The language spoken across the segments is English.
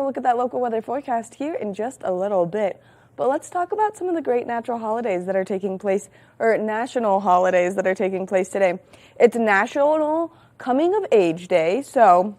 look at that local weather forecast here in just a little bit. But let's talk about some of the great natural holidays that are taking place, or national holidays that are taking place today. It's National Coming of Age Day, so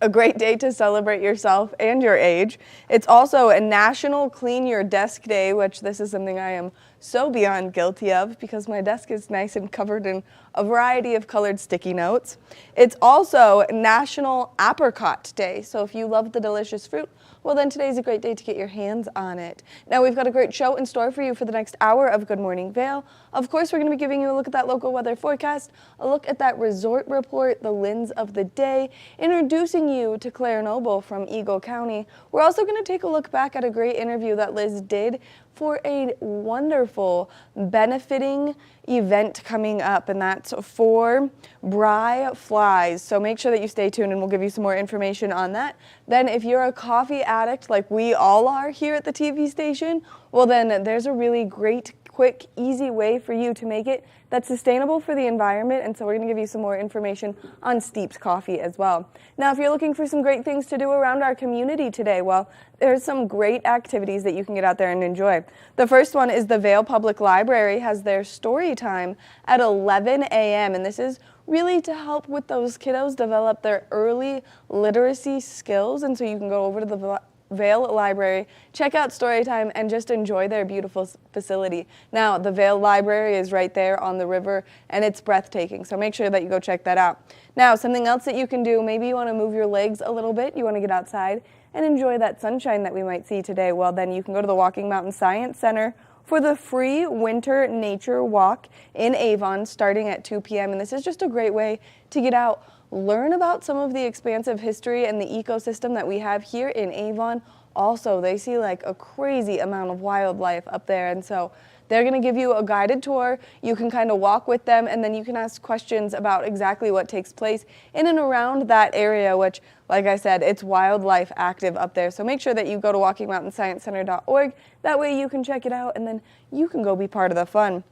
a great day to celebrate yourself and your age. It's also a National Clean Your Desk Day, which this is something I am so beyond guilty of because my desk is nice and covered in a variety of colored sticky notes. It's also National Apricot Day, so if you love the delicious fruit, well then today's a great day to get your hands on it. Now we've got a great show in store for you for the next hour of Good Morning Vail. Of course, we're going to be giving you a look at that local weather forecast, a look at that resort report, the Lens of the Day, introducing you to Claire Noble from Eagle County. We're also going to take a look back at a great interview that Liz did for a wonderful benefiting event coming up, and that's for BryFly. So make sure that you stay tuned and we'll give you some more information on that. Then if you're a coffee addict like we all are here at the TV station, well then there's a really great, quick, easy way for you to make it that's sustainable for the environment, and so we're going to give you some more information on Steep's Coffee as well. Now, if you're looking for some great things to do around our community today, well, there's some great activities that you can get out there and enjoy. The first one is the Vail Public Library has their story time at 11 a.m., and this is really to help with those kiddos develop their early literacy skills, and so you can go over to the Vail Library, check out Storytime, and just enjoy their beautiful facility. Now, the Vail Library is right there on the river, and it's breathtaking, so make sure that you go check that out. Now, something else that you can do, maybe you want to move your legs a little bit, you want to get outside and enjoy that sunshine that we might see today. Well, then you can go to the Walking Mountain Science Center for the free winter nature walk in Avon starting at 2 p.m. And this is just a great way to get out, learn about some of the expansive history and the ecosystem that we have here in Avon. Also, they see like a crazy amount of wildlife up there, and so they're going to give you a guided tour. You can kind of walk with them, and then you can ask questions about exactly what takes place in and around that area, which, like I said, it's wildlife active up there. So make sure that you go to walkingmountainsciencecenter.org. That way you can check it out, and then you can go be part of the fun.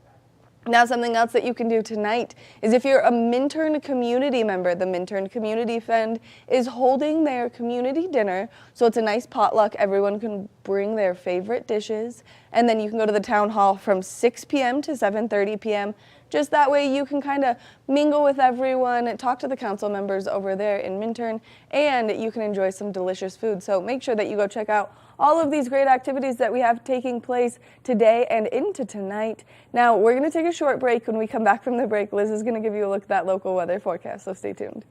Now, something else that you can do tonight is if you're a Minturn community member, the Minturn Community Fund is holding their community dinner. So it's a nice potluck. Everyone can bring their favorite dishes, and then you can go to the town hall from 6 p.m. to 7:30 p.m. Just that way you can kind of mingle with everyone, talk to the council members over there in Minturn, and you can enjoy some delicious food. So make sure that you go check out all of these great activities that we have taking place today and into tonight. Now, we're going to take a short break. When we come back from the break, Liz is going to give you a look at that local weather forecast, so stay tuned.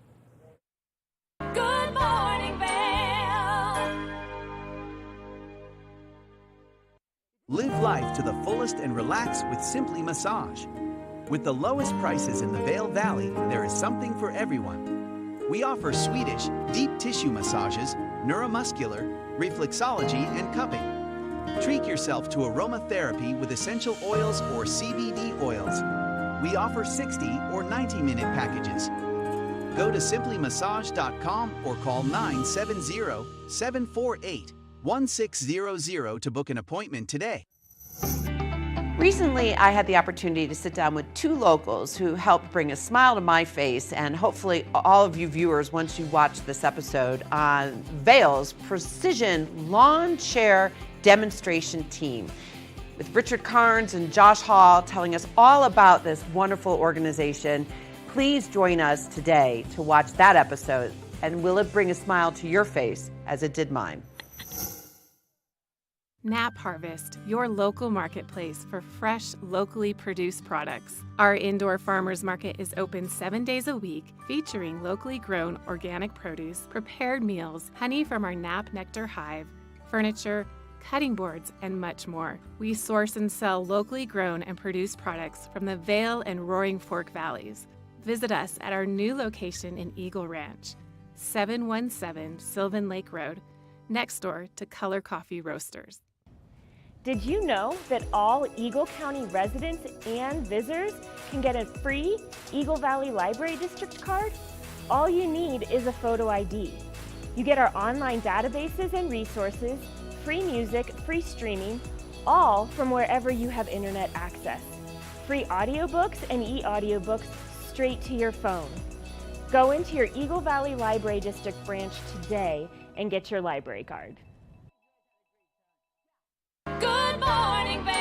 Good morning, Vail. Live life to the fullest and relax with Simply Massage. With the lowest prices in the Vail Valley, there is something for everyone. We offer Swedish, deep tissue massages, neuromuscular, reflexology, and cupping. Treat yourself to aromatherapy with essential oils or CBD oils. We offer 60 or 90-minute packages. Go to simplymassage.com or call 970-748-1600 to book an appointment today. Recently, I had the opportunity to sit down with two locals who helped bring a smile to my face, and hopefully all of you viewers, once you watch this episode, on Vail's Precision Lawn Chair Demonstration Team, with Richard Carnes and Josh Hall telling us all about this wonderful organization. Please join us today to watch that episode, and will it bring a smile to your face as it did mine? Nap Harvest, your local marketplace for fresh, locally produced products. Our indoor farmers market is open 7 days a week, featuring locally grown organic produce, prepared meals, honey from our Nap Nectar hive, furniture, cutting boards, and much more. We source and sell locally grown and produced products from the Vail and Roaring Fork Valleys. Visit us at our new location in Eagle Ranch, 717 Sylvan Lake Road, next door to Color Coffee Roasters. Did you know that all Eagle County residents and visitors can get a free Eagle Valley Library District card? All you need is a photo ID. You get our online databases and resources, free music, free streaming, all from wherever you have internet access. Free audiobooks and e-audiobooks straight to your phone. Go into your Eagle Valley Library District branch today and get your library card. Good morning, Vail.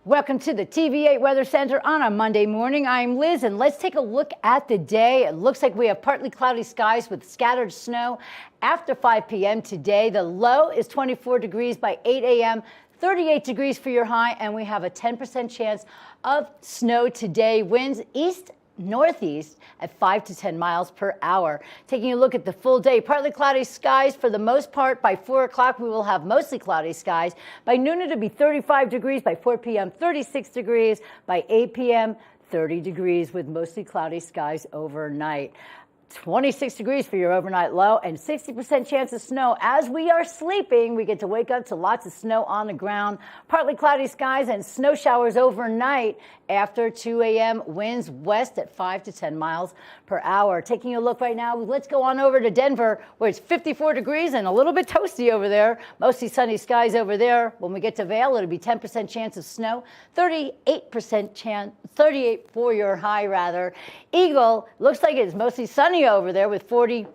Welcome to the TV8 Weather Center on a Monday morning. I'm Liz, and let's take a look at the day. It looks like we have partly cloudy skies with scattered snow after 5 p.m. today. The low is 24 degrees by 8 a.m., 38 degrees for your high, and we have a 10% chance of snow today. Winds east northeast at 5 to 10 miles per hour. Taking a look at the full day, partly cloudy skies for the most part. By 4 o'clock, we will have mostly cloudy skies. By noon, it'll be 35 degrees. By 4 p.m., 36 degrees. By 8 p.m., 30 degrees with mostly cloudy skies overnight. 26 degrees for your overnight low and 60% chance of snow. As we are sleeping, we get to wake up to lots of snow on the ground, partly cloudy skies and snow showers overnight after 2 a.m. Winds west at 5 to 10 miles per hour. Taking a look right now, let's go on over to Denver, where it's 54 degrees and a little bit toasty over there. Mostly sunny skies over there. When we get to Vail, it'll be 10% chance of snow, 38% chance, 38 for your high rather. Eagle, looks like it's mostly sunny over there with 40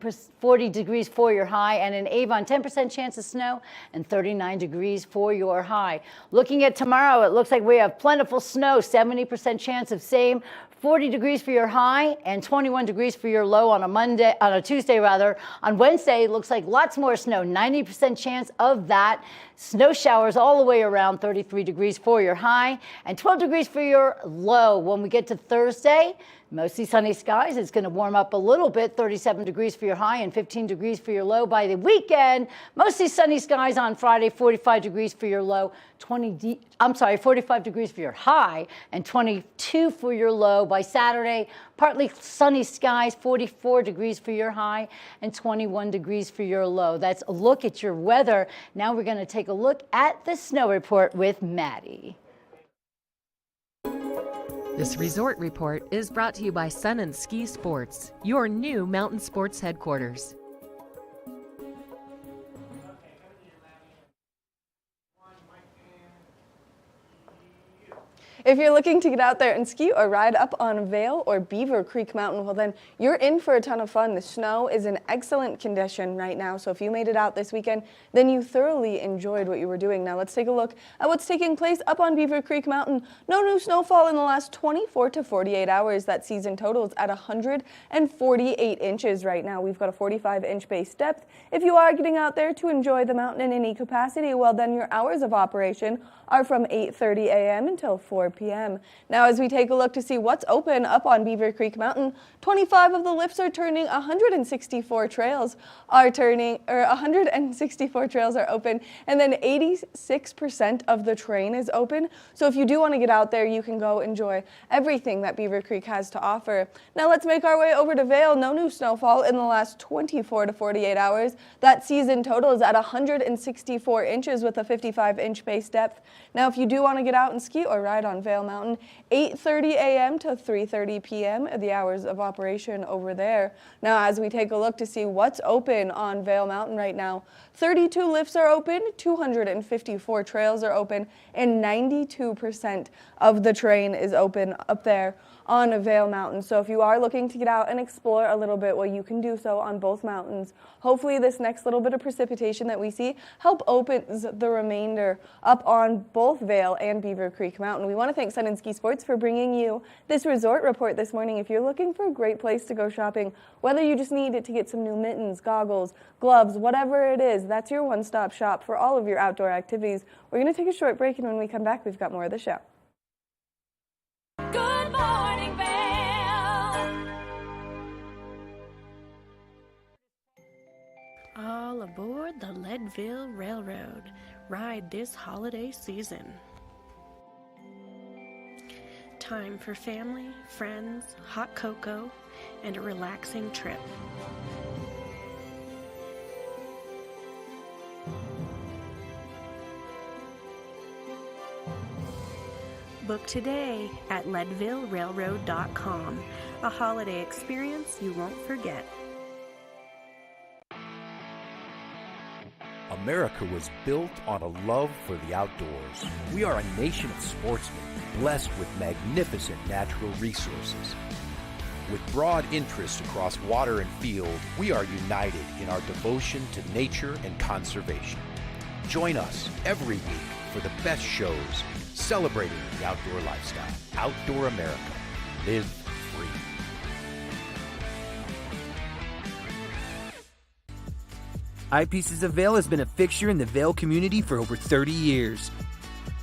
degrees for your high, and in Avon, 10% chance of snow and 39 degrees for your high. Looking at tomorrow, it looks like we have plentiful snow, 70% chance of same, 40 degrees for your high and 21 degrees for your low on a Tuesday rather. On Wednesday, it looks like lots more snow, 90% chance of that. Snow showers all the way around, 33 degrees for your high and 12 degrees for your low. When we get to Thursday, mostly sunny skies. It's going to warm up a little bit, 37 degrees for your high and 15 degrees for your low. By the weekend, mostly sunny skies on Friday, 45 degrees for your low, 45 degrees for your high and 22 for your low. By Saturday, partly sunny skies, 44 degrees for your high and 21 degrees for your low. That's a look at your weather. Now we're going to take a look at the snow report with Maddie. This resort report is brought to you by Sun and Ski Sports, your new mountain sports headquarters. If you're looking to get out there and ski or ride up on Vail or Beaver Creek Mountain, well then you're in for a ton of fun. The snow is in excellent condition right now, so if you made it out this weekend, then you thoroughly enjoyed what you were doing. Now let's take a look at what's taking place up on Beaver Creek Mountain. No new snowfall in the last 24 to 48 hours. That season totals at 148 inches right now. We've got a 45-inch base depth. If you are getting out there to enjoy the mountain in any capacity, well then your hours of operation are from 8:30 a.m. until 4 p.m. Now as we take a look to see what's open up on Beaver Creek Mountain, 25 of the lifts are turning, 164 trails are turning, or 164 trails are open, and then 86% of the terrain is open. So if you do want to get out there, you can go enjoy everything that Beaver Creek has to offer. Now let's make our way over to Vail. No new snowfall in the last 24 to 48 hours. That season total is at 164 inches with a 55-inch base depth. Now if you do want to get out and ski or ride on Vail Mountain, 8:30 a.m. to 3:30 p.m. are the hours of operation over there. Now as we take a look to see what's open on Vail Mountain right now, 32 lifts are open, 254 trails are open, and 92% of the terrain is open up there on Vail Mountain. So if you are looking to get out and explore a little bit, well, you can do so on both mountains. Hopefully this next little bit of precipitation that we see help opens the remainder up on both Vail and Beaver Creek Mountain. We want to thank Sun and Ski Sports for bringing you this resort report this morning. If you're looking for a great place to go shopping, whether you just need it to get some new mittens, goggles, gloves, whatever it is, that's your one-stop shop for all of your outdoor activities. We're going to take a short break, and when we come back, we've got more of the show. Good morning, Vail. All aboard the Leadville Railroad. Ride this holiday season. Time for family, friends, hot cocoa, and a relaxing trip. Book today at leadvillerailroad.com. A holiday experience you won't forget. America was built on a love for the outdoors. We are a nation of sportsmen, blessed with magnificent natural resources. With broad interests across water and field, we are united in our devotion to nature and conservation. Join us every week for the best shows celebrating the outdoor lifestyle. Outdoor America. Live free. Eyepieces of Vail has been a fixture in the Vail community for over 30 years.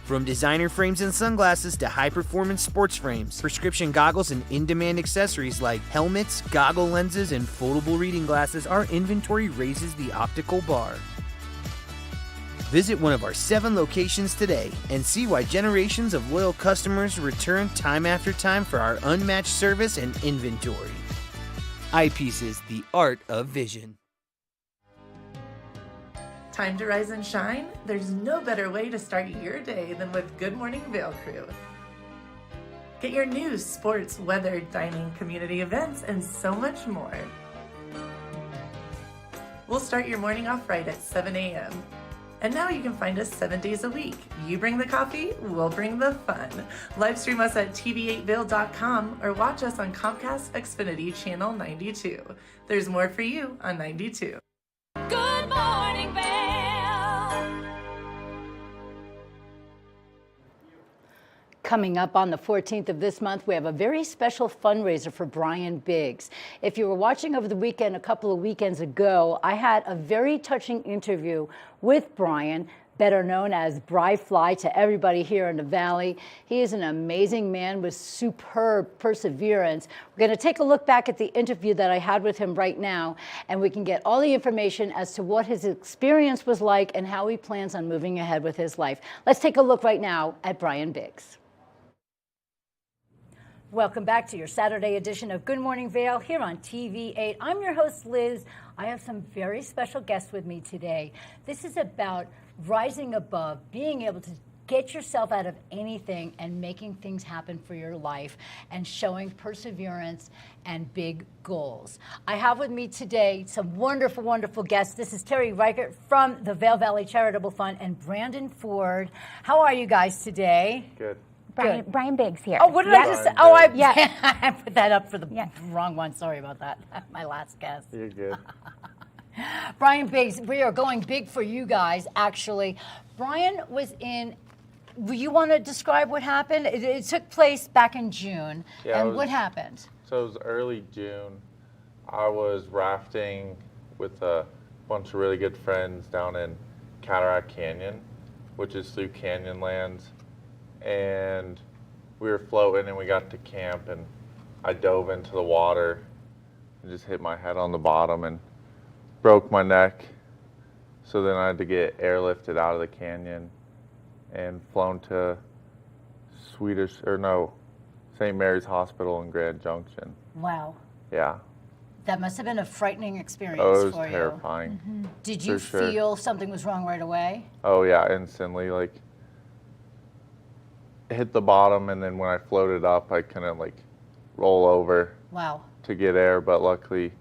From designer frames and sunglasses to high-performance sports frames, prescription goggles, and in-demand accessories like helmets, goggle lenses, and foldable reading glasses, our inventory raises the optical bar. Visit one of our 7 locations today and see why generations of loyal customers return time after time for our unmatched service and inventory. Eyepieces, the art of vision. Time to rise and shine? There's no better way to start your day than with Good Morning Vail crew. Get your news, sports, weather, dining, community events, and so much more. We'll start your morning off right at 7 a.m. And now you can find us 7 days a week. You bring the coffee, we'll bring the fun. Live stream us at tv8vail.com or watch us on Comcast Xfinity Channel 92. There's more for you on 92. Good morning, Vail. Coming up on the 14th of this month, we have a very special fundraiser for Brian Biggs. If you were watching over the weekend, a couple of weekends ago, I had a very touching interview with Brian, better known as BryFly to everybody here in the Valley. He is an amazing man with superb perseverance. We're going to take a look back at the interview that I had with him right now, and we can get all the information as to what his experience was like and how he plans on moving ahead with his life. Let's take a look right now at Brian Biggs. Welcome back to your Saturday edition of Good Morning Vail here on TV8. I'm your host, Liz. I have some very special guests with me today. This is about rising above, being able to get yourself out of anything and making things happen for your life and showing perseverance and big goals. I have with me today some wonderful, wonderful guests. This is Terry Reichert from the Vail Valley Charitable Fund and Brandon Ford. How are you guys today? Good. Brian Biggs here. Oh, what did I just say? Oh, I put that up for the wrong one. Sorry about that. My last guess. You're good. Brian Biggs, we are going big for you guys, actually. Brian was in, you want to describe what happened? It took place back in June. Yeah, and what happened? So it was early June. I was rafting with a bunch of really good friends down in Cataract Canyon, which is through Canyonlands. And we were floating and we got to camp and I dove into the water and just hit my head on the bottom and broke my neck. So then I had to get airlifted out of the canyon and flown to St. Mary's Hospital in Grand Junction. Wow. Yeah. That must have been a frightening experience for you. Oh, it was for terrifying. you. Mm-hmm. Did you feel something was wrong right away? Oh yeah, instantly. Like, hit the bottom, and then when I floated up, I couldn't roll over to get air, but luckily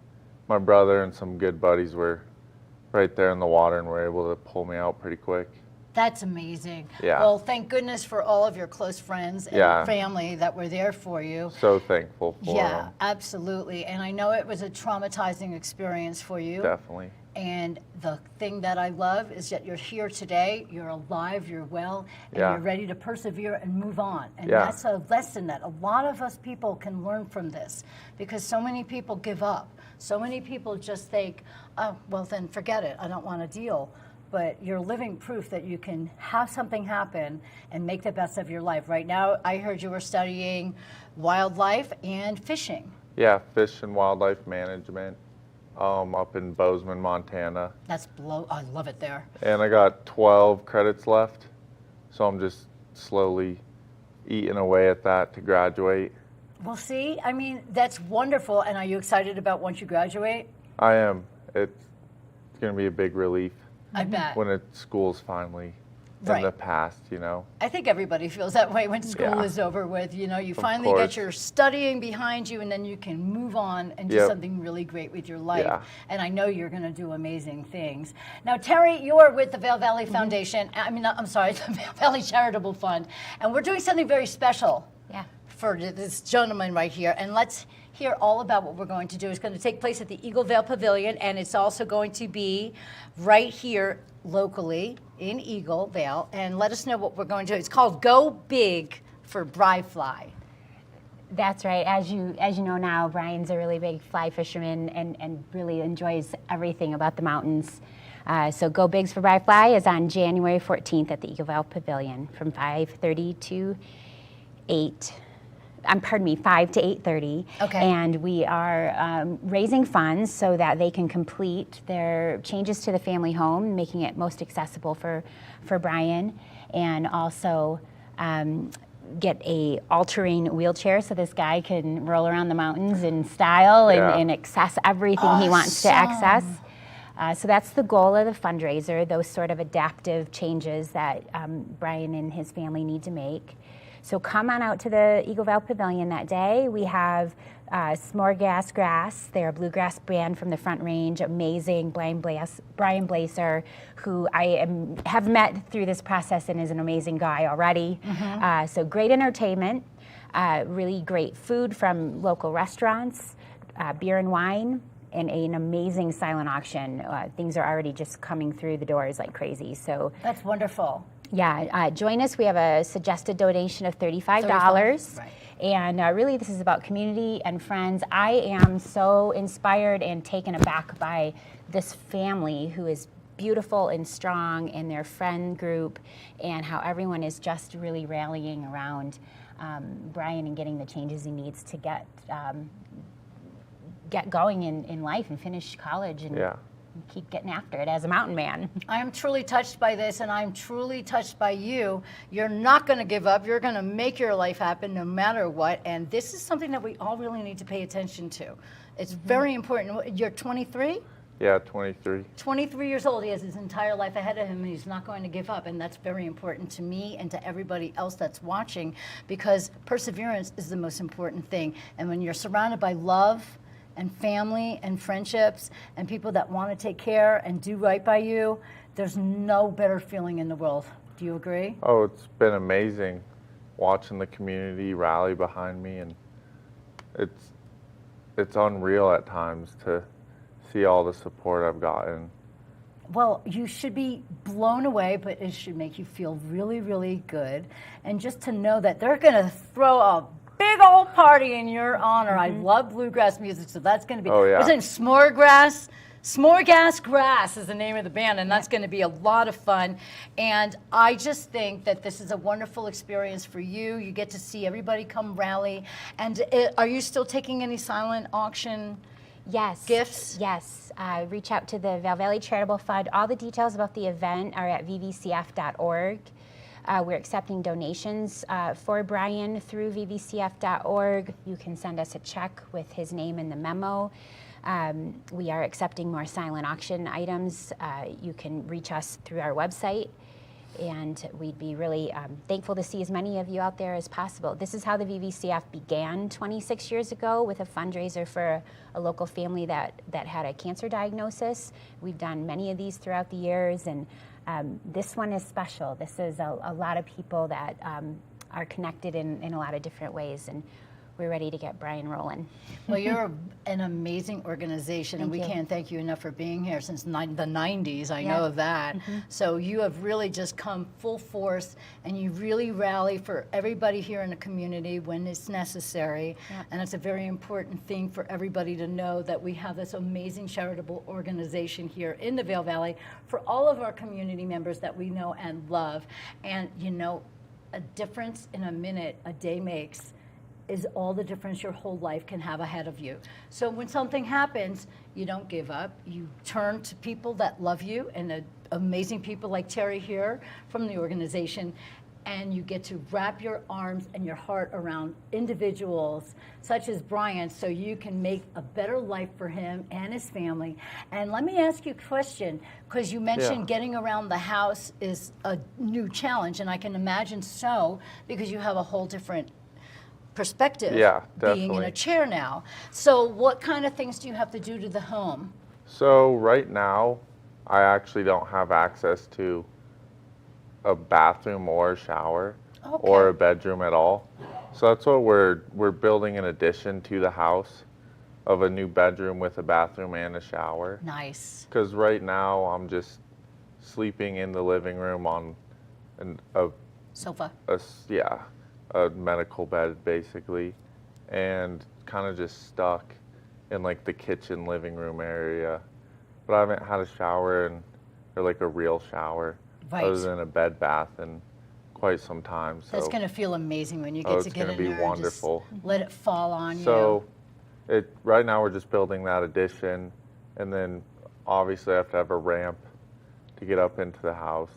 my brother and some good buddies were right there in the water and were able to pull me out pretty quick. That's amazing. Yeah. Well, thank goodness for all of your close friends and family that were there for you. So thankful for them. Absolutely. And I know it was a traumatizing experience for you. Definitely. And the thing that I love is that you're here today, you're alive, you're well, and you're ready to persevere and move on. And that's a lesson that a lot of us people can learn from this, because so many people give up. So many people just think, oh, well, then forget it. I don't want to deal. But you're living proof that you can have something happen and make the best of your life. Right now, I heard you were studying wildlife and fishing. Yeah, fish and wildlife management. Up in Bozeman, Montana. I love it there. And I got 12 credits left, so I'm just slowly eating away at that to graduate. Well, see, I mean, that's wonderful. And are you excited about once you graduate? I am. It's going to be a big relief. I bet. When school's finally in the past, I think everybody feels that way when school is over with. You finally get your studying behind you, and then you can move on and do something really great with your life. Yeah. And I know you're going to do amazing things. Now, Terry, you're with the Vail Valley Foundation. I'm sorry, the Vail Valley Charitable Fund, and we're doing something very special for this gentleman right here. And let's hear all about what we're going to do. It's going to take place at the Eagle Vail Pavilion, and it's also going to be right here locally in Eagle Vail. And let us know what we're going to do. It's called Go Big for BryFly. That's right. As you know now, Brian's a really big fly fisherman and really enjoys everything about the mountains. So Go Bigs for BryFly is on January 14th at the Eagle Vail Pavilion from 5:30 to 5 to 8:30. Okay. And we are raising funds so that they can complete their changes to the family home, making it most accessible for Brian, and also get a all-terrain wheelchair so this guy can roll around the mountains in style and access everything he wants to access. So that's the goal of the fundraiser, those sort of adaptive changes that Brian and his family need to make. So come on out to the Eagle Vail Pavilion that day. We have Smorgasbord Grass. They're a bluegrass band from the Front Range, amazing. Brian Blaser, who have met through this process and is an amazing guy already. So great entertainment, really great food from local restaurants, beer and wine, and an amazing silent auction. Things are already just coming through the doors like crazy. So that's wonderful. Yeah, join us. We have a suggested donation of $35. Right. And really, this is about community and friends. I am so inspired and taken aback by this family who is beautiful and strong in their friend group, and how everyone is just really rallying around Brian and getting the changes he needs to get going in life and finish college and keep getting after it as a mountain man. I am truly touched by this, and I'm truly touched by you. You're not going to give up. You're going to make your life happen no matter what, and this is something that we all really need to pay attention to. It's very important. You're 23? Yeah, 23. 23 years old. He has his entire life ahead of him, and he's not going to give up, and that's very important to me and to everybody else that's watching, because perseverance is the most important thing. And when you're surrounded by love and family and friendships and people that want to take care and do right by you, there's no better feeling in the world. Do you agree? Oh, it's been amazing watching the community rally behind me, and it's unreal at times to see all the support I've gotten. Well, you should be blown away, but it should make you feel really, really good. And just to know that they're going to throw a big old party in your honor. I love bluegrass music, so that's going to be. Oh, yeah. What's it, Smorgasbord Grass is the name of the band, and that's going to be a lot of fun. And I just think that this is a wonderful experience for you. You get to see everybody come rally. And are you still taking any silent auction gifts? Yes. Reach out to the Vail Valley Charitable Fund. All the details about the event are at vvcf.org. We're accepting donations for Brian through vvcf.org. You can send us a check with his name in the memo. We are accepting more silent auction items. You can reach us through our website, and we'd be really thankful to see as many of you out there as possible. This is how the VVCF began 26 years ago, with a fundraiser for a local family that had a cancer diagnosis. We've done many of these throughout the years, and this one is special. This is a lot of people that are connected in a lot of different ways, and we're ready to get Brian rolling. Well, you're an amazing organization, and we can't thank you enough for being here since the 90s. I know of that. So you have really just come full force, and you really rally for everybody here in the community when it's necessary. And it's a very important thing for everybody to know that we have this amazing charitable organization here in the Vail Valley for all of our community members that we know and love. And you know, a difference in a minute a day makes is all the difference your whole life can have ahead of you. So when something happens, you don't give up. You turn to people that love you, and amazing people like Terry here from the organization, and you get to wrap your arms and your heart around individuals such as Brian, so you can make a better life for him and his family. And let me ask you a question, because you mentioned getting around the house is a new challenge, and I can imagine so, because you have a whole different perspective being in a chair now. So what kind of things do you have to do to the home? So right now, I actually don't have access to a bathroom or a shower or a bedroom at all. So that's what we're building an addition to the house of a new bedroom with a bathroom and a shower. Nice. Because right now I'm just sleeping in the living room on a sofa. A medical bed basically, and kind of just stuck in like the kitchen living room area. But I haven't had a shower or like a real shower other than a bed bath in quite some time. So that's going to feel amazing when you get to get in there. It's going to be wonderful. And just let it fall on you. So right now we're just building that addition, and then obviously I have to have a ramp to get up into the house.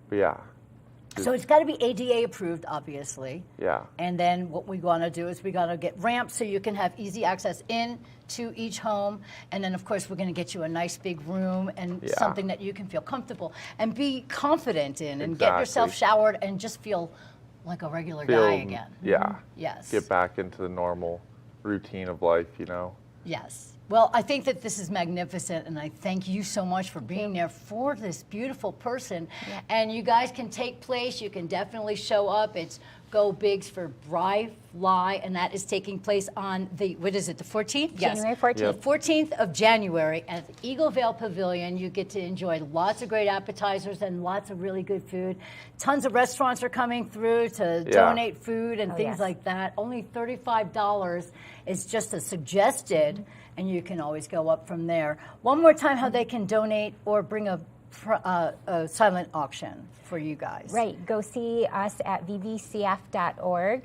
But yeah. So it's got to be ADA approved, obviously. Yeah. And then what we want to do is we got to get ramps so you can have easy access in to each home. And then, of course, we're going to get you a nice big room and something that you can feel comfortable and be confident in and get yourself showered and just feel like a regular guy again. Yeah. Yes. Get back into the normal routine of life, you know? Yes. Well, I think that this is magnificent, and I thank you so much for being there for this beautiful person. Yeah. And you guys can take place. You can definitely show up. It's Go Bigs for BryFly, and that is taking place on the, what is it, the 14th? January 14th. The 14th of January at the Eagle Vail Pavilion. You get to enjoy lots of great appetizers and lots of really good food. Tons of restaurants are coming through to donate food and things like that. Only $35 is just a suggested, and you can always go up from there. One more time how they can donate or bring a silent auction for you guys. Right. Go see us at vvcf.org.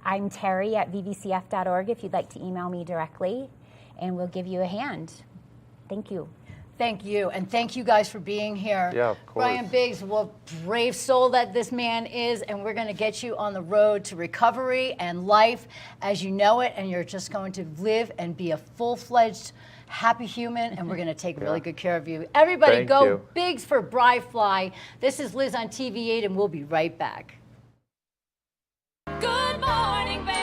I'm Terry at vvcf.org if you'd like to email me directly, and we'll give you a hand. Thank you. Thank you, and thank you guys for being here. Yeah, of course. Brian Biggs, what brave soul that this man is, and we're going to get you on the road to recovery and life as you know it, and you're just going to live and be a full-fledged happy human, and we're going to take really good care of you. Everybody go Bigs for BryFly. This is Liz on TV8, and we'll be right back. Good morning, Vail.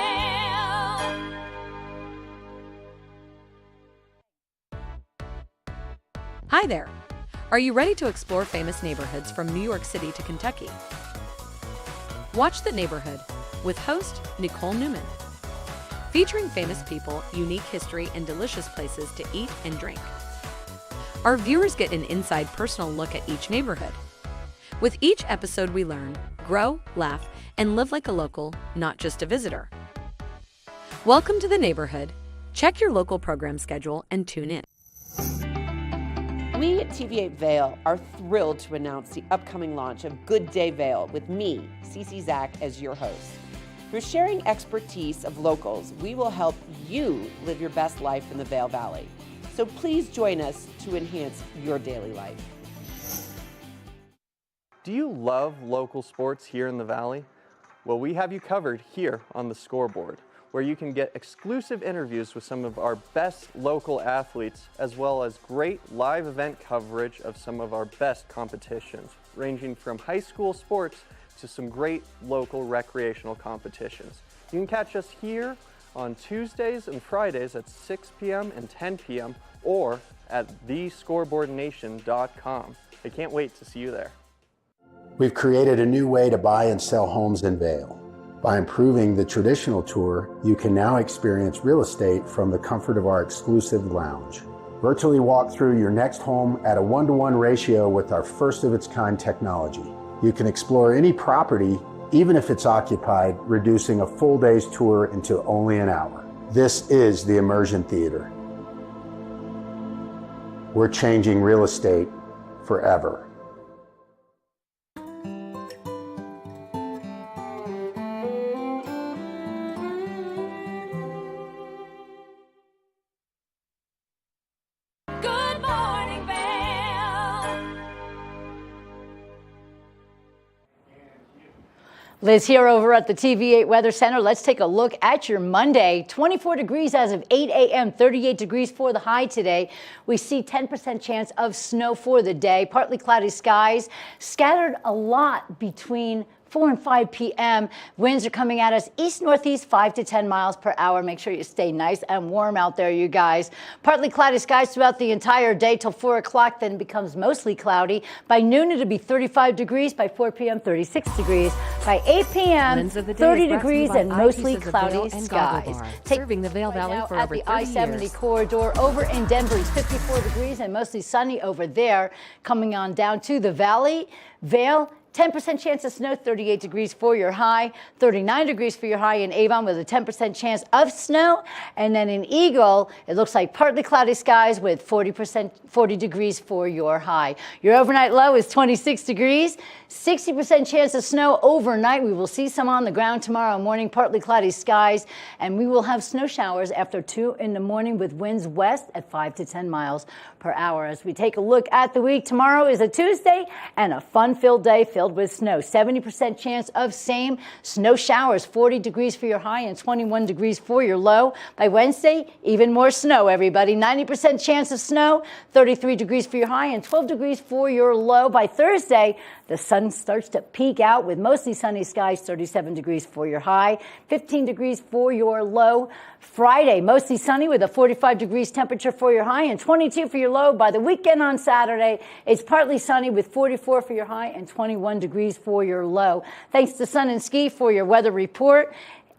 Hi there. Are you ready to explore famous neighborhoods from New York City to Kentucky? Watch The Neighborhood with host Nicole Newman. Featuring famous people, unique history, and delicious places to eat and drink. Our viewers get an inside personal look at each neighborhood. With each episode we learn, grow, laugh, and live like a local, not just a visitor. Welcome to The Neighborhood. Check your local program schedule and tune in. We at TV8 Vail are thrilled to announce the upcoming launch of Good Day Vail with me, Cece Zach, as your host. Through sharing expertise of locals, we will help you live your best life in the Vail Valley. So please join us to enhance your daily life. Do you love local sports here in the Valley? Well, we have you covered here on the Scoreboard, where you can get exclusive interviews with some of our best local athletes, as well as great live event coverage of some of our best competitions, ranging from high school sports to some great local recreational competitions. You can catch us here on Tuesdays and Fridays at 6 p.m. and 10 p.m. or at thescoreboardnation.com. I can't wait to see you there. We've created a new way to buy and sell homes in Vail. By improving the traditional tour, you can now experience real estate from the comfort of our exclusive lounge. Virtually walk through your next home at a 1-to-1 ratio with our first-of-its-kind technology. You can explore any property, even if it's occupied, reducing a full day's tour into only an hour. This is the Immersion Theater. We're changing real estate forever. Good morning, Vail. Liz here over at the TV8 Weather Center. Let's take a look at your Monday. 24 degrees as of 8 a.m., 38 degrees for the high today. We see 10% chance of snow for the day. Partly cloudy skies, scattered a lot between 4 and 5 p.m. Winds are coming at us east-northeast 5 to 10 miles per hour. Make sure you stay nice and warm out there, you guys. Partly cloudy skies throughout the entire day till 4 o'clock, then becomes mostly cloudy. By noon, it'll be 35 degrees. By 4 p.m., 36 degrees. By 8 p.m., 30 degrees and mostly cloudy skies. Serving the Vail Valley for at over the 30 I-70 years. corridor over in Denver, it's 54 degrees and mostly sunny over there. Coming on down to the valley, Vail, 10% chance of snow, 38 degrees for your high, 39 degrees for your high in Avon with a 10% chance of snow. And then in Eagle, it looks like partly cloudy skies with 40 degrees for your high. Your overnight low is 26 degrees, 60% chance of snow overnight. We will see some on the ground tomorrow morning, partly cloudy skies, and we will have snow showers after 2 in the morning with winds west at 5 to 10 miles per hour. As we take a look at the week, tomorrow is a Tuesday and a fun-filled day filled with snow. 70% chance of same snow showers, 40 degrees for your high and 21 degrees for your low. By Wednesday, even more snow, everybody. 90% chance of snow, 33 degrees for your high and 12 degrees for your low. By Thursday, the sun starts to peek out with mostly sunny skies, 37 degrees for your high, 15 degrees for your low. Friday, mostly sunny with a 45 degrees temperature for your high and 22 for your low. By the weekend on Saturday, it's partly sunny with 44 for your high and 21 degrees for your low. Thanks to Sun and Ski for your weather report.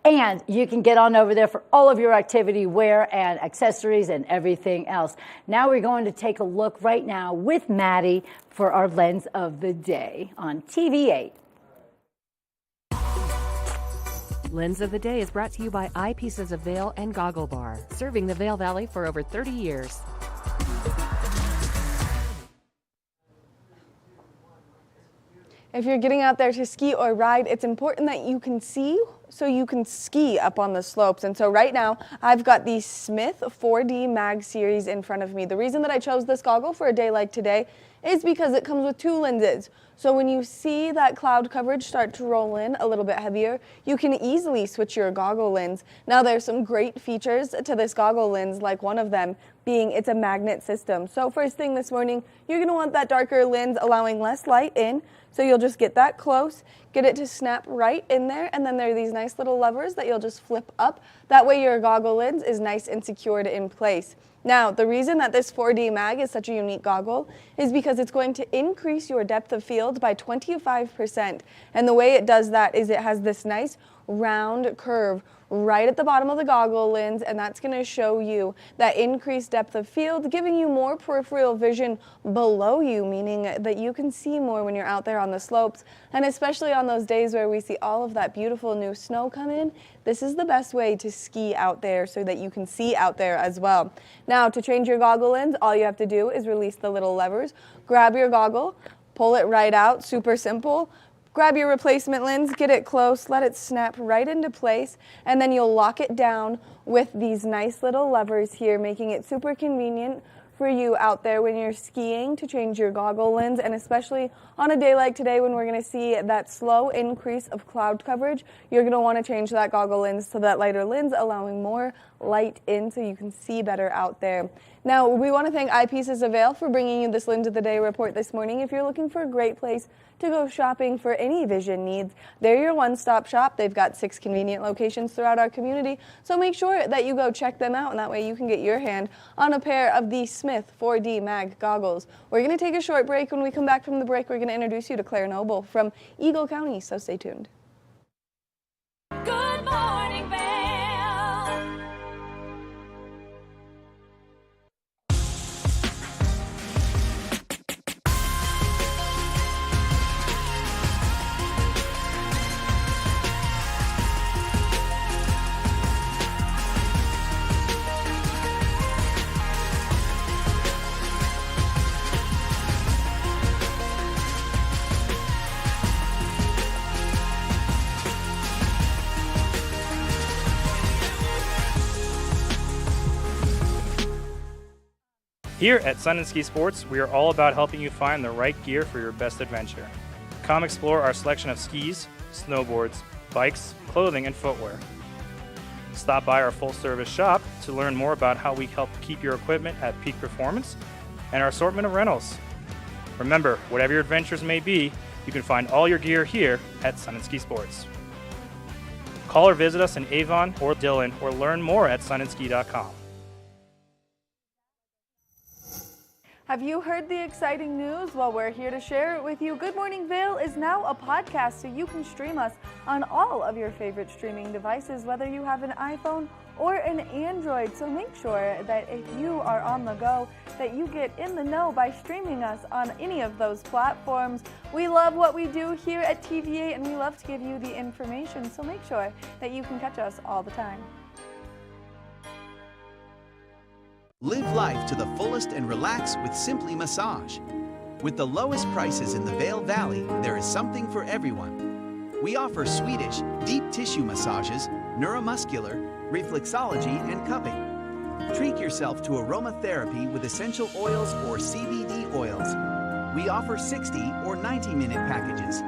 And you can get on over there for all of your activity wear and accessories and everything else. Now we're going to take a look right now with Maddie for our Lens of the Day on TV8. Lens of the Day is brought to you by Eyepieces of Vail and Goggle Bar, serving the Vail Valley for over 30 years. If you're getting out there to ski or ride, it's important that you can see so you can ski up on the slopes. And so right now, I've got the Smith 4D Mag Series in front of me. The reason that I chose this goggle for a day like today is because it comes with 2 lenses. So when you see that cloud coverage start to roll in a little bit heavier, you can easily switch your goggle lens. Now there's some great features to this goggle lens, like one of them being it's a magnet system. So first thing this morning, you're gonna want that darker lens allowing less light in. So you'll just get that close, get it to snap right in there, and then there are these nice little levers that you'll just flip up. That way your goggle lens is nice and secured in place. Now, the reason that this 4D mag is such a unique goggle is because it's going to increase your depth of field by 25%. And the way it does that is it has this nice round curve right at the bottom of the goggle lens, and that's going to show you that increased depth of field, giving you more peripheral vision below you, meaning that you can see more when you're out there on the slopes. And especially on those days where we see all of that beautiful new snow come in, this is the best way to ski out there so that you can see out there as well. Now, to change your goggle lens, all you have to do is release the little levers, grab your goggle, pull it right out, super simple. Grab your replacement lens, get it close, let it snap right into place, and then you'll lock it down with these nice little levers here, making it super convenient for you out there when you're skiing to change your goggle lens, and especially on a day like today when we're going to see that slow increase of cloud coverage, you're going to want to change that goggle lens to that lighter lens, allowing more light in so you can see better out there. Now, we want to thank Eyepieces of Vail for bringing you this Lens of the Day report this morning. If you're looking for a great place to go shopping for any vision needs, they're your one-stop shop. They've got 6 convenient locations throughout our community, so make sure that you go check them out, and that way you can get your hand on a pair of the Smith 4D Mag goggles. We're going to take a short break. When we come back from the break, we're going to introduce you to Claire Noble from Eagle County, so stay tuned. Good morning, Vail. Here at Sun and Ski Sports, we are all about helping you find the right gear for your best adventure. Come explore our selection of skis, snowboards, bikes, clothing, and footwear. Stop by our full-service shop to learn more about how we help keep your equipment at peak performance and our assortment of rentals. Remember, whatever your adventures may be, You can find all your gear here at Sun and Ski Sports. Call or visit us in Avon or Dillon or learn more at sunandski.com. Have you heard the exciting news? Well, we're here to share it with you. Good Morning Vail is now a podcast, so you can stream us on all of your favorite streaming devices, whether you have an iPhone or an Android. So make sure that if you are on the go, that you get in the know by streaming us on any of those platforms. We love what we do here at TVA, and we love to give you the information, so make sure that you can catch us all the time. Live life to the fullest and relax with Simply Massage. With the lowest prices in the Vail Valley, there is something for everyone. We offer Swedish, deep tissue massages, neuromuscular, reflexology, and cupping. Treat yourself to aromatherapy with essential oils or CBD oils. We offer 60 or 90-minute packages.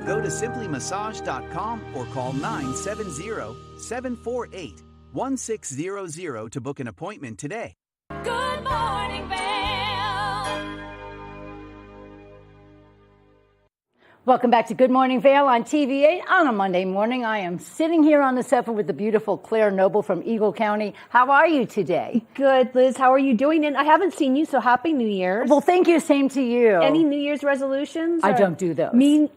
Go to simplymassage.com or call 970-748-1600 to book an appointment today. Good morning, Vail. Welcome back to Good Morning Vail on TVA on a Monday morning. I am sitting here on the sofa with the beautiful Claire Noble from Eagle County. How are you today? Good, Liz. How are you doing? And I haven't seen you, so Happy New Year's. Well, thank you. Same to you. Any New Year's resolutions? I don't do those. I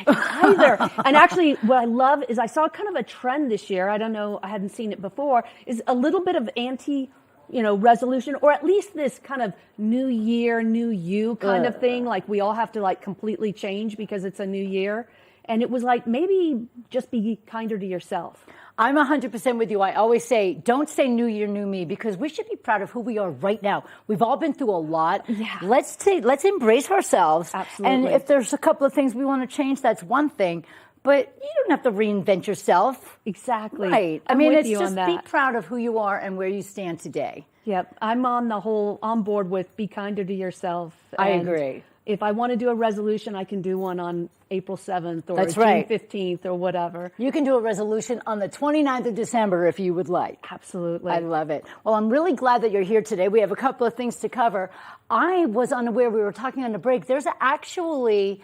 don't either. And actually, what I love is I saw kind of a trend this year. I don't know, I hadn't seen it before, is a little bit of resolution, or at least this kind of new year, new you kind of thing. Like we all have to like completely change because it's a new year. And it was like, maybe just be kinder to yourself. I'm 100% with you. I always say, don't say new year, new me, because we should be proud of who we are right now. We've all been through a lot. Yeah. Let's embrace ourselves. Absolutely. And if there's a couple of things we want to change, that's one thing. But you don't have to reinvent yourself. Exactly. Right. I'm I mean, with it's you just on be that. proud of who you are and where you stand today. Yep. I'm on board with be kinder to yourself. I And agree. If I want to do a resolution, I can do one on April 7th or That's June right. 15th or whatever. You can do a resolution on the 29th of December if you would like. Absolutely. I love it. Well, I'm really glad that you're here today. We have a couple of things to cover. I was unaware, we were talking on the break, there's actually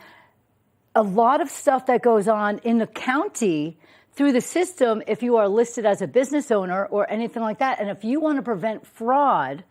a lot of stuff that goes on in the county through the system if you are listed as a business owner or anything like that. And if you want to prevent fraud,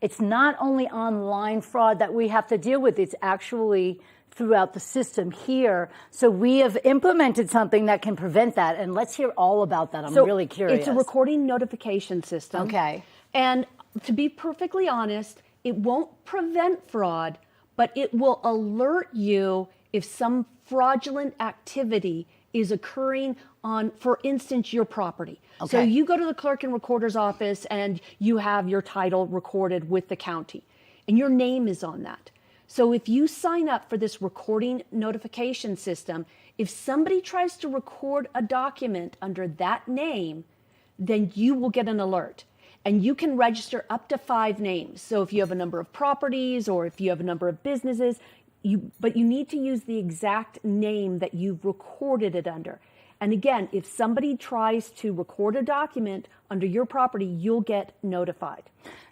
it's not only online fraud that we have to deal with, it's actually throughout the system here. So we have implemented something that can prevent that. And let's hear all about that. I'm really curious. It's a recording notification system. Okay. And to be perfectly honest, it won't prevent fraud, but it will alert you if some fraudulent activity is occurring on, for instance, your property. So Okay. you go to the clerk and recorder's office and you have your title recorded with the county and your name is on that. So if you sign up for this recording notification system, if somebody tries to record a document under that name, then you will get an alert. And you can register up to 5 names. So if you have a number of properties or if you have a number of businesses, but you need to use the exact name that you've recorded it under. And again, if somebody tries to record a document under your property, you'll get notified.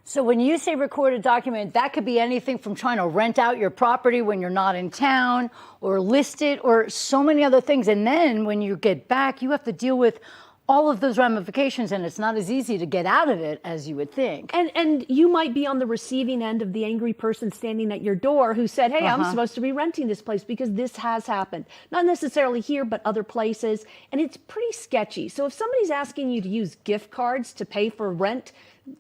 So when you say recorded document, that could be anything from trying to rent out your property when you're not in town or list it or so many other things. And then when you get back, you have to deal with all of those ramifications, and it's not as easy to get out of it as you would think. And you might be on the receiving end of the angry person standing at your door who said, hey, I'm supposed to be renting this place because this has happened. Not necessarily here, but other places. And it's pretty sketchy. So if somebody's asking you to use gift cards to pay for rent,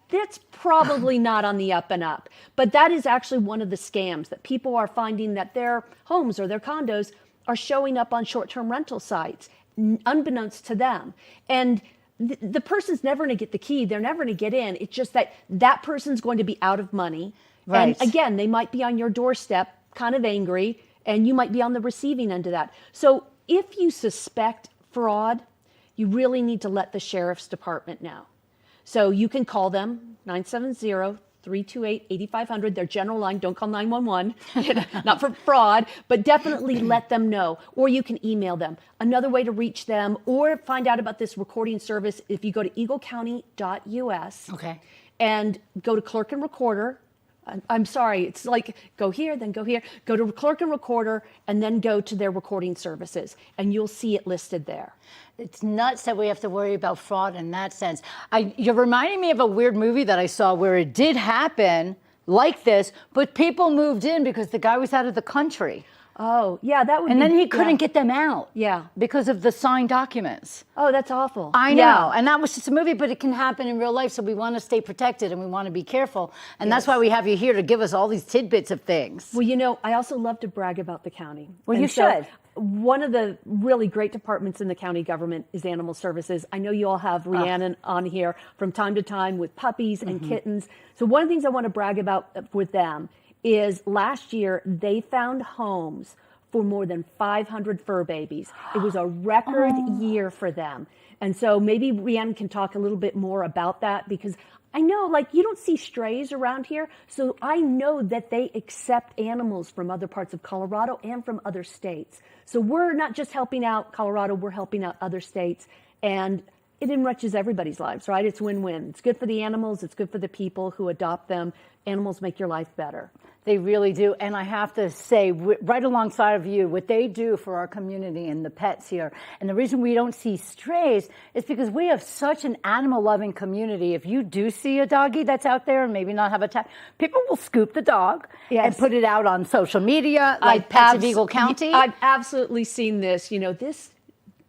that's probably not on the up and up. But that is actually one of the scams that people are finding, that their homes or their condos are showing up on short-term rental sites, unbeknownst to them. And the person's never going to get the key. They're never going to get in. It's just that that person's going to be out of money. Right. And again, they might be on your doorstep, kind of angry, and you might be on the receiving end of that. So if you suspect fraud, you really need to let the sheriff's department know. So you can call them, 970-328-8500, their general line. Don't call 911, not for fraud, but definitely let them know. Or you can email them. Another way to reach them or find out about this recording service, if you go to eaglecounty.us Okay. and go to clerk and recorder, I'm sorry, it's like go here, then go here, go to clerk and recorder, and then go to their recording services, and you'll see it listed there. It's nuts that we have to worry about fraud in that sense. You're reminding me of a weird movie that I saw where it did happen like this, but people moved in because the guy was out of the country. Oh, yeah, that would and be, then he couldn't yeah. get them out. Yeah. Because of the signed documents. Oh, that's awful. I know. Yeah. And that was just a movie, but it can happen in real life. So we want to stay protected and we want to be careful. And that's why we have you here to give us all these tidbits of things. Well, you know, I also love to brag about the county. Well, And you so should. One of the really great departments in the county government is animal services. I know you all have Rhiannon on here from time to time with puppies and kittens. So one of the things I want to brag about with them is last year they found homes for more than 500 fur babies. It was a record year for them. And so maybe Rhiannon can talk a little bit more about that, because I know, like, you don't see strays around here. So I know that they accept animals from other parts of Colorado and from other states. So we're not just helping out Colorado, we're helping out other states. And it enriches everybody's lives, right? It's win-win. It's good for the animals. It's good for the people who adopt them. Animals make your life better. They really do. And I have to say, right alongside of you, what they do for our community and the pets here. And the reason we don't see strays is because we have such an animal-loving community. If you do see a doggy that's out there and maybe not have a tag, people will scoop the dog and put it out on social media, like Pets of Eagle County. I've absolutely seen this. You know, this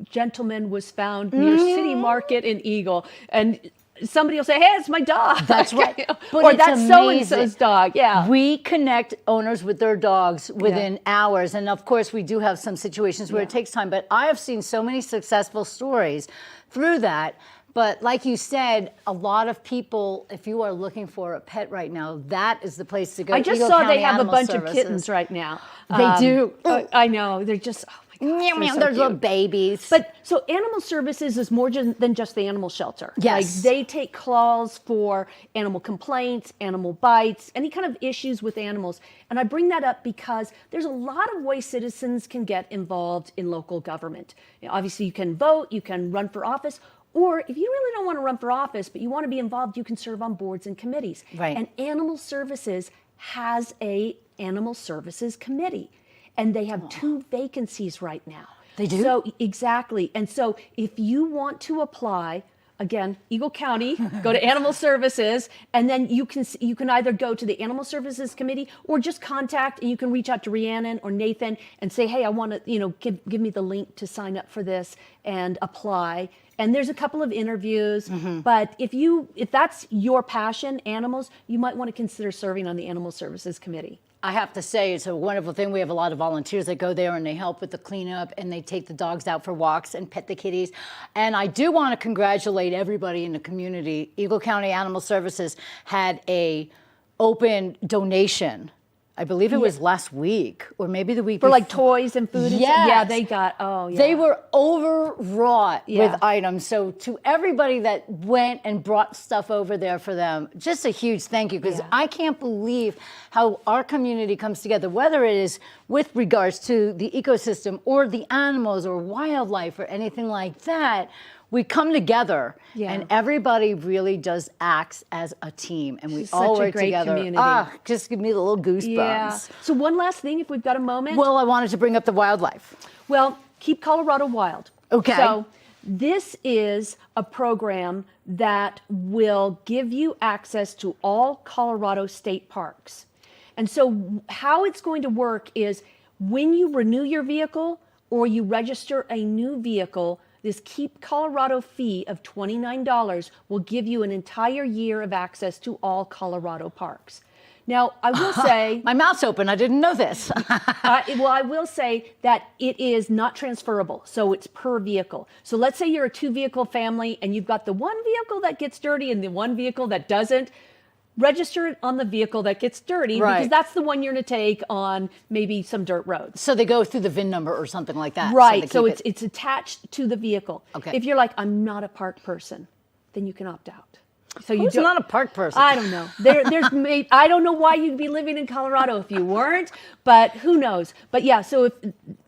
gentleman was found near City Market in Eagle, and somebody will say, hey, it's my dog. That's right. But or that's so-and-so's dog. Yeah. We connect owners with their dogs within hours. And of course, we do have some situations where it takes time. But I have seen so many successful stories through that. But like you said, a lot of people, if you are looking for a pet right now, that is the place to go. I just Eagle saw County they have Animal a bunch Services. of kittens right now. They do. I know. They're just, oh my gosh, Meow, meow, so they're cute. little babies. But so animal services is more than just the animal shelter. Yes. Like they take calls for animal complaints, animal bites, any kind of issues with animals. And I bring that up because there's a lot of ways citizens can get involved in local government. You know, obviously, you can vote, you can run for office, or if you really don't want to run for office, but you want to be involved, you can serve on boards and committees. Right. And Animal Services has a Animal Services Committee, and they have 2 vacancies right now. They do? So exactly. And so if you want to apply, again, Eagle County, go to Animal Services, and then you can either go to the Animal Services Committee or just contact, and you can reach out to Rhiannon or Nathan and say, hey, I want to, give me the link to sign up for this and apply. And there's a couple of interviews, but if that's your passion, animals, you might want to consider serving on the Animal Services Committee. I have to say, it's a wonderful thing. We have a lot of volunteers that go there and they help with the cleanup and they take the dogs out for walks and pet the kitties. And I do want to congratulate everybody in the community. Eagle County Animal Services had a open donation. I believe it was last week or maybe the week For before. like toys and food? Yes. And yeah, they got, They were overwrought with items. So to everybody that went and brought stuff over there for them, just a huge thank you, because I can't believe how our community comes together, whether it is with regards to the ecosystem or the animals or wildlife or anything like that. We come together and everybody really does acts as a team, and we all work together. Community. Just give me the little goosebumps. Yeah. So one last thing, if we've got a moment. Well, I wanted to bring up the wildlife. Well, keep Colorado wild. Okay. So this is a program that will give you access to all Colorado state parks. And so how it's going to work is when you renew your vehicle or you register a new vehicle, this Keep Colorado fee of $29 will give you an entire year of access to all Colorado parks. Now, I will say... My mouth's open. I didn't know this. Well, I will say that it is not transferable, so it's per vehicle. So let's say you're a 2-vehicle family and you've got the one vehicle that gets dirty and the one vehicle that doesn't. Register it on the vehicle that gets dirty because that's the one you're going to take on maybe some dirt roads. So they go through the VIN number or something like that. Right. So it's attached to the vehicle. Okay. If you're like, I'm not a park person, then you can opt out. So Who's not a park person? I don't know. I don't know why you'd be living in Colorado if you weren't, but who knows? But yeah, so if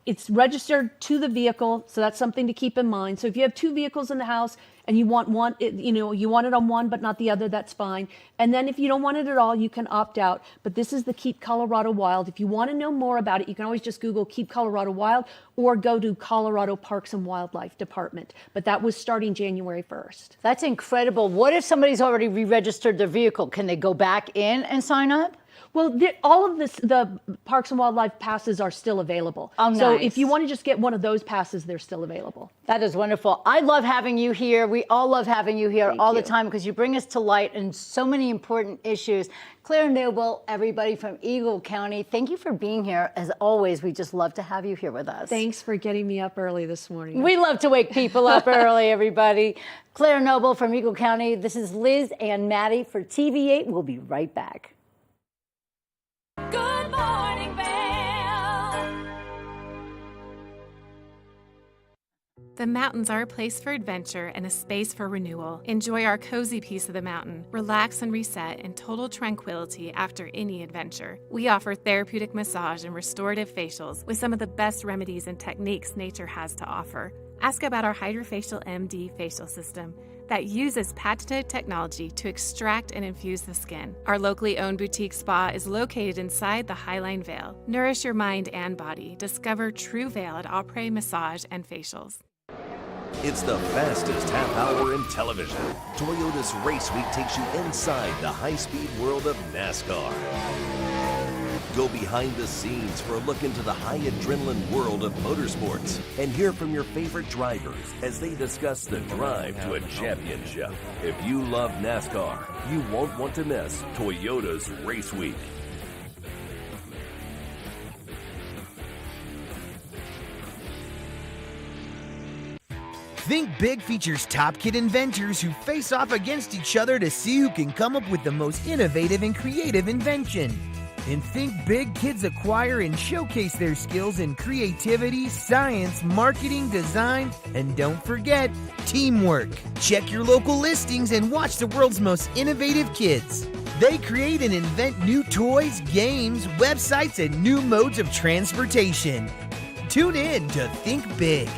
it's registered to the vehicle, so that's something to keep in mind. So if you have 2 vehicles in the house and you want one, you want it on one but not the other, that's fine. And then if you don't want it at all, you can opt out. But this is the Keep Colorado Wild. If you want to know more about it, you can always just Google Keep Colorado Wild or go to Colorado Parks and Wildlife Department. But that was starting January 1st. That's incredible. What if somebody's already re-registered their vehicle? Can they go back in and sign up? Well, all of the Parks and Wildlife passes are still available. Oh, nice. So if you want to just get one of those passes, they're still available. That is wonderful. I love having you here. We all love having you here all the you. time because you bring us to light in so many important issues. Claire Noble, everybody from Eagle County, thank you for being here. As always, we just love to have you here with us. Thanks for getting me up early this morning. We love to wake people up early, everybody. Claire Noble from Eagle County. This is Liz and Maddie for TV8. We'll be right back. Good morning, Vail. The mountains are a place for adventure and a space for renewal. Enjoy our cozy piece of the mountain. Relax and reset in total tranquility after any adventure. We offer therapeutic massage and restorative facials with some of the best remedies and techniques nature has to offer. Ask about our Hydrofacial MD facial system that uses patented technology to extract and infuse the skin. Our locally owned boutique spa is located inside the Highline Vail. Nourish your mind and body. Discover true Vail at Après Massage and Facials. It's the fastest half hour in television. Toyota's Race Week takes you inside the high-speed world of NASCAR. Go behind the scenes for a look into the high adrenaline world of motorsports and hear from your favorite drivers as they discuss the drive to a championship. If you love NASCAR, you won't want to miss Toyota's Race Week. Think Big features top kid inventors who face off against each other to see who can come up with the most innovative and creative invention. In Think Big, kids acquire and showcase their skills in creativity, science, marketing, design, and don't forget, teamwork. Check your local listings and watch the world's most innovative kids. They create and invent new toys, games, websites, and new modes of transportation. Tune in to Think Big.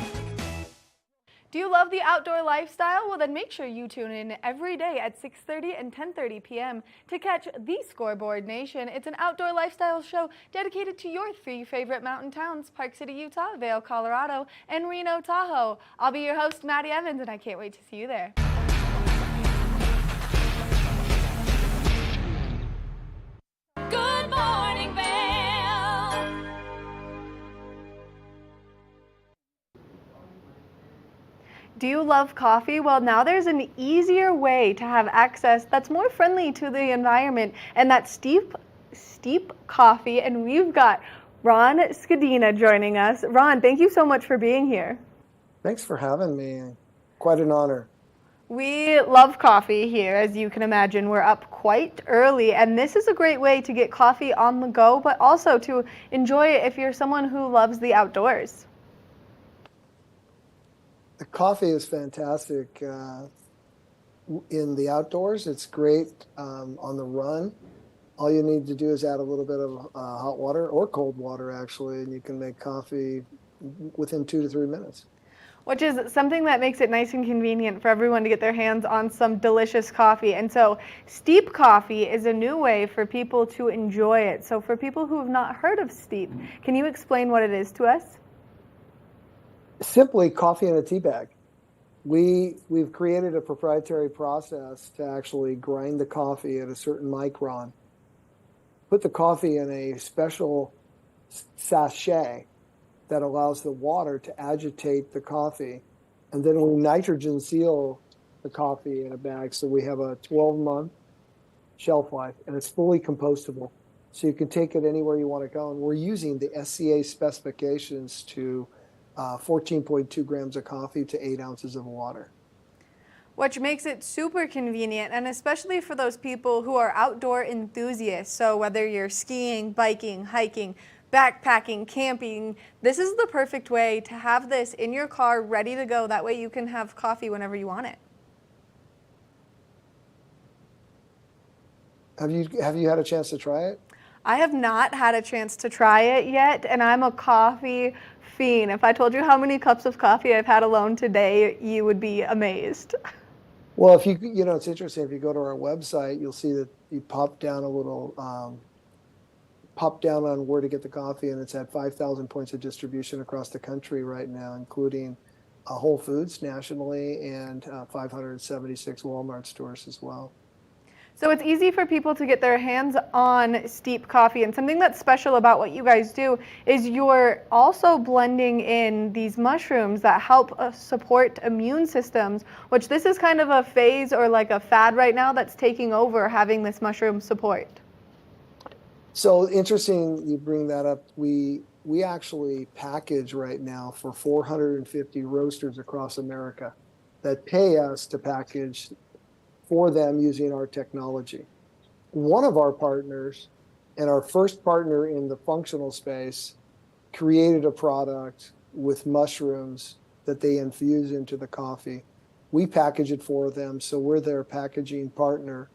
Do you love the outdoor lifestyle? Well, then make sure you tune in every day at 6:30 and 10:30 p.m. to catch The Scoreboard Nation. It's an outdoor lifestyle show dedicated to your three favorite mountain towns, Park City, Utah, Vail, Colorado, and Reno, Tahoe. I'll be your host, Maddie Evans, and I can't wait to see you there. Good morning, Vail. Do you love coffee? Well, now there's an easier way to have access that's more friendly to the environment, and that's steep coffee. And we've got Ron Scadina joining us. Ron, thank you so much for being here. Thanks for having me. Quite an honor. We love coffee here, as you can imagine. We're up quite early, and this is a great way to get coffee on the go, but also to enjoy it if you're someone who loves the outdoors. The coffee is fantastic in the outdoors. It's great on the run. All you need to do is add a little bit of hot water or cold water, actually, and you can make coffee within 2 to 3 minutes. Which is something that makes it nice and convenient for everyone to get their hands on some delicious coffee. And so steep coffee is a new way for people to enjoy it. So for people who have not heard of steep, can you explain what it is to us? Simply coffee in a tea bag. We've created a proprietary process to actually grind the coffee at a certain micron, put the coffee in a special sachet that allows the water to agitate the coffee, and then we nitrogen seal the coffee in a bag so we have a 12-month shelf life, and it's fully compostable. So you can take it anywhere you want to go, and we're using the SCA specifications to 14.2 grams of coffee to 8 ounces of water. Which makes it super convenient, and especially for those people who are outdoor enthusiasts. So whether you're skiing, biking, hiking, backpacking, camping, this is the perfect way to have this in your car ready to go. That way you can have coffee whenever you want it. Have you had a chance to try it? I have not had a chance to try it yet, and I'm a coffee caffeine. If I told you how many cups of coffee I've had alone today, you would be amazed. Well, if it's interesting. If you go to our website, you'll see that you pop down a little, pop down on where to get the coffee, and it's at 5,000 points of distribution across the country right now, including Whole Foods nationally and 576 Walmart stores as well. So it's easy for people to get their hands on steep coffee, and something that's special about what you guys do is you're also blending in these mushrooms that help support immune systems, which this is kind of a phase or like a fad right now that's taking over, having this mushroom support. So interesting you bring that up. We actually package right now for 450 roasters across America that pay us to package for them using our technology. One of our partners, and our first partner in the functional space, created a product with mushrooms that they infuse into the coffee. We package it for them, so we're their packaging partner.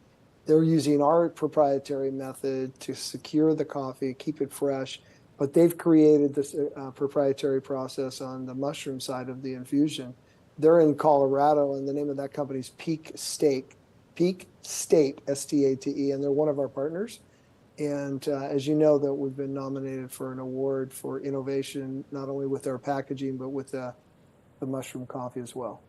They're using our proprietary method to secure the coffee, keep it fresh, but they've created this proprietary process on the mushroom side of the infusion. They're in Colorado, and the name of that company is Peak State, S-T-A-T-E, and they're one of our partners. And as you know, that we've been nominated for an award for innovation, not only with our packaging, but with the mushroom coffee as well.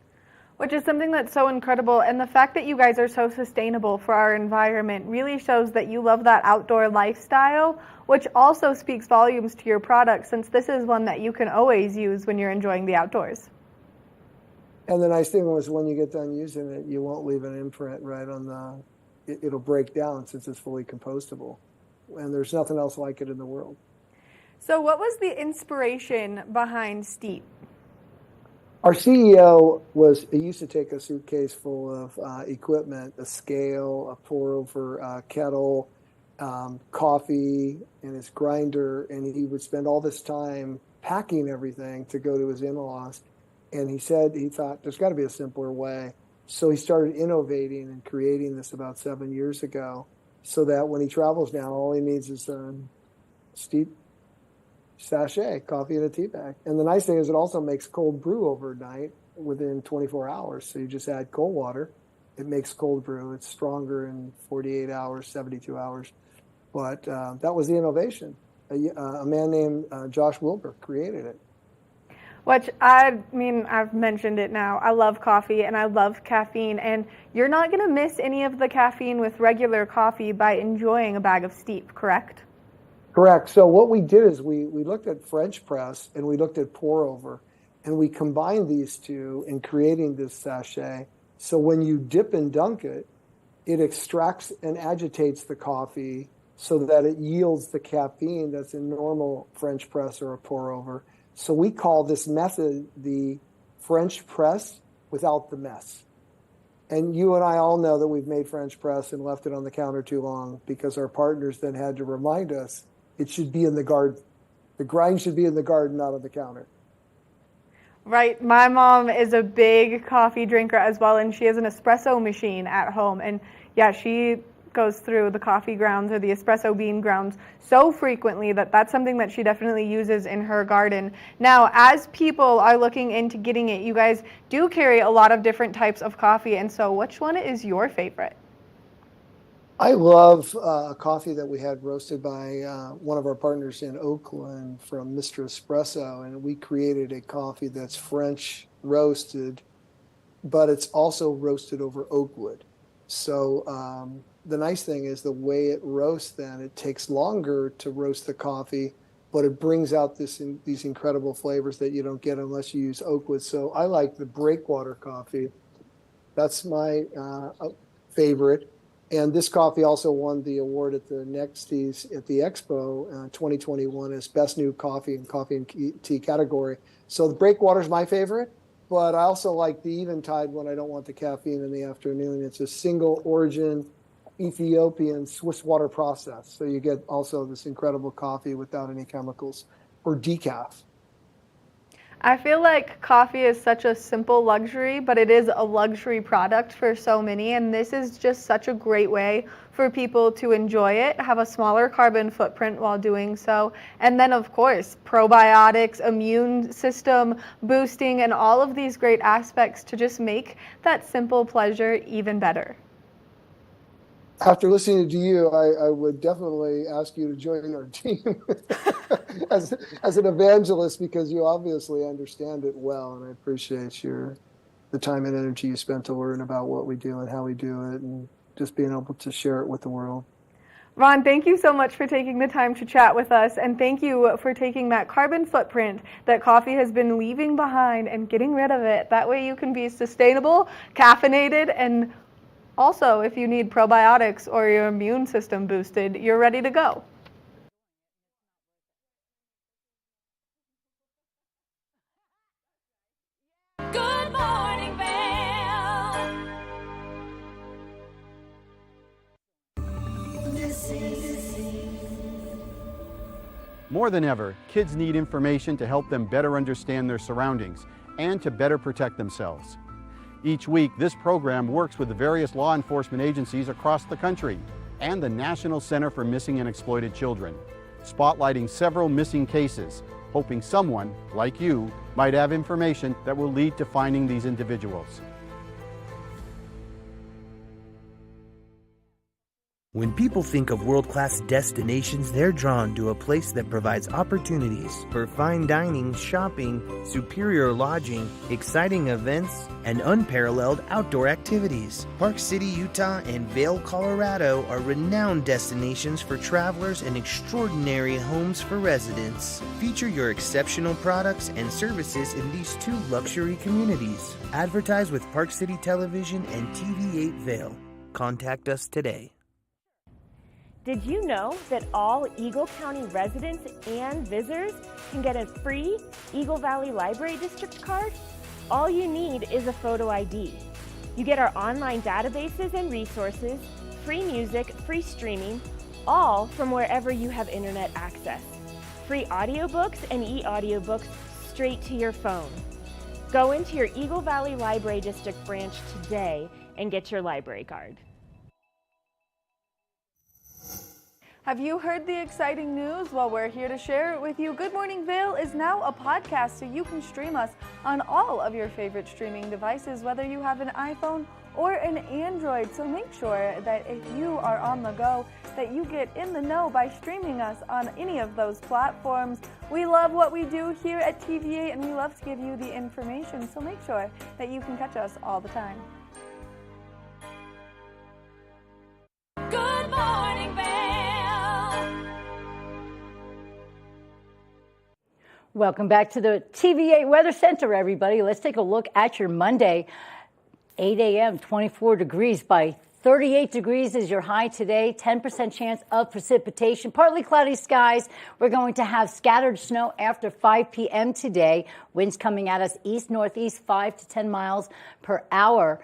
Which is something that's so incredible, and the fact that you guys are so sustainable for our environment really shows that you love that outdoor lifestyle, which also speaks volumes to your product, since this is one that you can always use when you're enjoying the outdoors. And the nice thing was when you get done using it, you won't leave an imprint right on it'll break down since it's fully compostable. And there's nothing else like it in the world. So what was the inspiration behind Steep? Our CEO he used to take a suitcase full of equipment, a scale, a pour-over kettle, coffee, and his grinder, and he would spend all this time packing everything to go to his in-laws. And he thought there's got to be a simpler way. So he started innovating and creating this about 7 years ago, so that when he travels now, all he needs is a Steep sachet, coffee in a tea bag. And the nice thing is it also makes cold brew overnight within 24 hours. So you just add cold water, it makes cold brew. It's stronger in 48 hours, 72 hours. But that was the innovation. A man named Josh Wilbur created it. Which, I've mentioned it now. I love coffee and I love caffeine, and you're not going to miss any of the caffeine with regular coffee by enjoying a bag of Steep, correct? Correct. So what we did is we looked at French press and we looked at pour over, and we combined these two in creating this sachet. So when you dip and dunk it, it extracts and agitates the coffee so that it yields the caffeine that's in normal French press or a pour over. So we call this method the French press without the mess. And you and I all know that we've made French press and left it on the counter too long because our partners then had to remind us it should be in the garden. The grind should be in the garden, not on the counter. Right. My mom is a big coffee drinker as well, and she has an espresso machine at home. And yeah, she goes through the coffee grounds or the espresso bean grounds so frequently that that's something that she definitely uses in her garden. Now, as people are looking into getting it, you guys do carry a lot of different types of coffee, and so which one is your favorite? I love a coffee that we had roasted by one of our partners in Oakland from Mr. Espresso, and we created a coffee that's French roasted, but it's also roasted over oak wood. So the nice thing is the way it roasts then, it takes longer to roast the coffee, but it brings out these incredible flavors that you don't get unless you use oak wood. So I like the breakwater coffee. That's my favorite. And this coffee also won the award at the Nexties at the Expo 2021 as Best New Coffee and Tea category. So the breakwater is my favorite, but I also like the Eventide when I don't want the caffeine in the afternoon. It's a single origin Ethiopian Swiss water process. So you get also this incredible coffee without any chemicals or decaf. I feel like coffee is such a simple luxury, but it is a luxury product for so many, and this is just such a great way for people to enjoy it, have a smaller carbon footprint while doing so, and then of course probiotics, immune system boosting, and all of these great aspects to just make that simple pleasure even better. After listening to you, I would definitely ask you to join our team as an evangelist, because you obviously understand it well, and I appreciate the time and energy you spent to learn about what we do and how we do it, and just being able to share it with the world. Ron, thank you so much for taking the time to chat with us, and thank you for taking that carbon footprint that coffee has been leaving behind and getting rid of it. That way you can be sustainable, caffeinated, and also, if you need probiotics or your immune system boosted, you're ready to go. Good morning, Vail. More than ever, kids need information to help them better understand their surroundings and to better protect themselves. Each week, this program works with the various law enforcement agencies across the country and the National Center for Missing and Exploited Children, spotlighting several missing cases, hoping someone, like you, might have information that will lead to finding these individuals. When people think of world-class destinations, they're drawn to a place that provides opportunities for fine dining, shopping, superior lodging, exciting events, and unparalleled outdoor activities. Park City, Utah, and Vail, Colorado are renowned destinations for travelers and extraordinary homes for residents. Feature your exceptional products and services in these two luxury communities. Advertise with Park City Television and TV8 Vail. Contact us today. Did you know that all Eagle County residents and visitors can get a free Eagle Valley Library District card? All you need is a photo ID. You get our online databases and resources, free music, free streaming, all from wherever you have internet access. Free audiobooks and e-audiobooks straight to your phone. Go into your Eagle Valley Library District branch today and get your library card. Have you heard the exciting news? Well, we're here to share it with you. Good Morning Vail is now a podcast, so you can stream us on all of your favorite streaming devices, whether you have an iPhone or an Android. So make sure that if you are on the go, that you get in the know by streaming us on any of those platforms. We love what we do here at TVA, and we love to give you the information, so make sure that you can catch us all the time. Good morning, Vail. Welcome back to the TVA Weather Center, everybody. Let's take a look at your Monday. 8 a.m., 24 degrees by 38 degrees is your high today. 10% chance of precipitation. Partly cloudy skies. We're going to have scattered snow after 5 p.m. today. Winds coming at us east-northeast 5 to 10 miles per hour.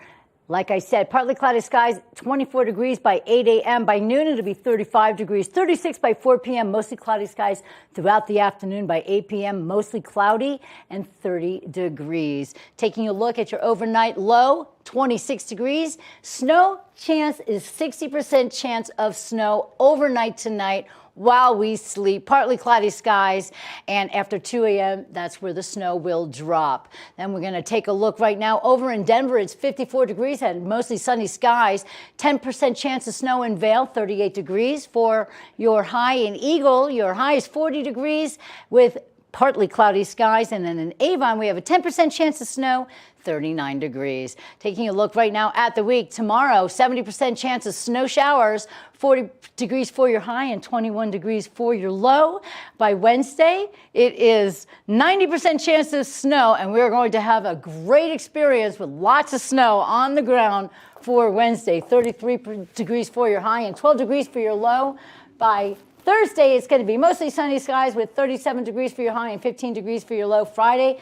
Like I said, partly cloudy skies, 24 degrees by 8 a.m. By noon, it'll be 35 degrees, 36 by 4 p.m., mostly cloudy skies throughout the afternoon. By 8 p.m., mostly cloudy and 30 degrees. Taking a look at your overnight low, 26 degrees. Snow chance is 60% chance of snow overnight tonight while we sleep. Partly cloudy skies, and after 2 a.m., that's where the snow will drop. Then we're going to take a look right now. Over in Denver, it's 54 degrees and mostly sunny skies. 10% chance of snow in Vail, 38 degrees for your high. In Eagle, your high is 40 degrees with partly cloudy skies. And then in Avon, we have a 10% chance of snow, 39 degrees. Taking a look right now at the week. Tomorrow, 70% chance of snow showers, 40 degrees for your high and 21 degrees for your low. By Wednesday, it is 90% chance of snow, and we're going to have a great experience with lots of snow on the ground for Wednesday. 33 degrees for your high and 12 degrees for your low. By Thursday, it's going to be mostly sunny skies with 37 degrees for your high and 15 degrees for your low. Friday,